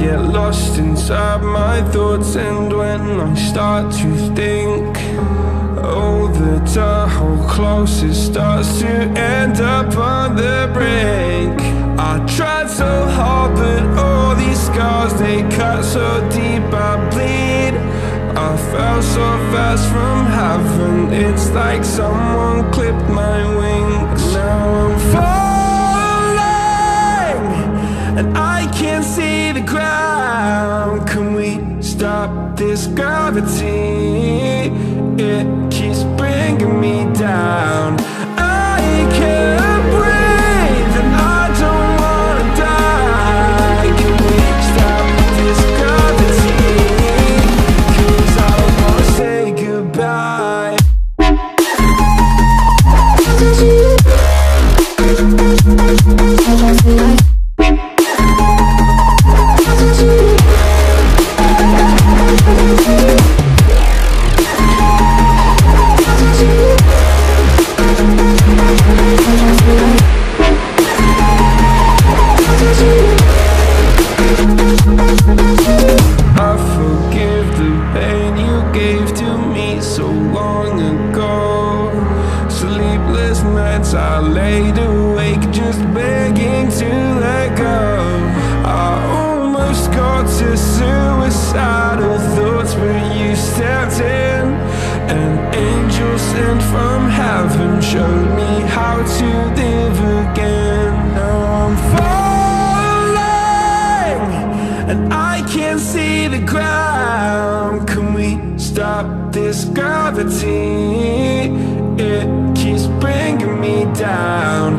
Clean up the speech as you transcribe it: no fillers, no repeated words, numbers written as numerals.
get lost inside my thoughts, and when I start to think, oh, the whole closer starts to end up on the brink. I tried so hard, but all these scars, they cut so deep, I bleed. I fell so fast from heaven, it's like someone clipped my wings. Now I'm falling, and I can't see the ground. Can we stop this gravity? It keeps bringing me down. I can't breathe, and I don't wanna die. Can we stop this gravity? 'Cause I don't wanna say goodbye. I forgive the pain you gave to me so long ago. Sleepless nights I laid awake just begging to let go. I almost got to suicidal thoughts, but you stepped in. An angel sent from heaven showed me how to live again. Now I'm falling, and I can't see the ground. Can we stop this gravity? It keeps bringing me down.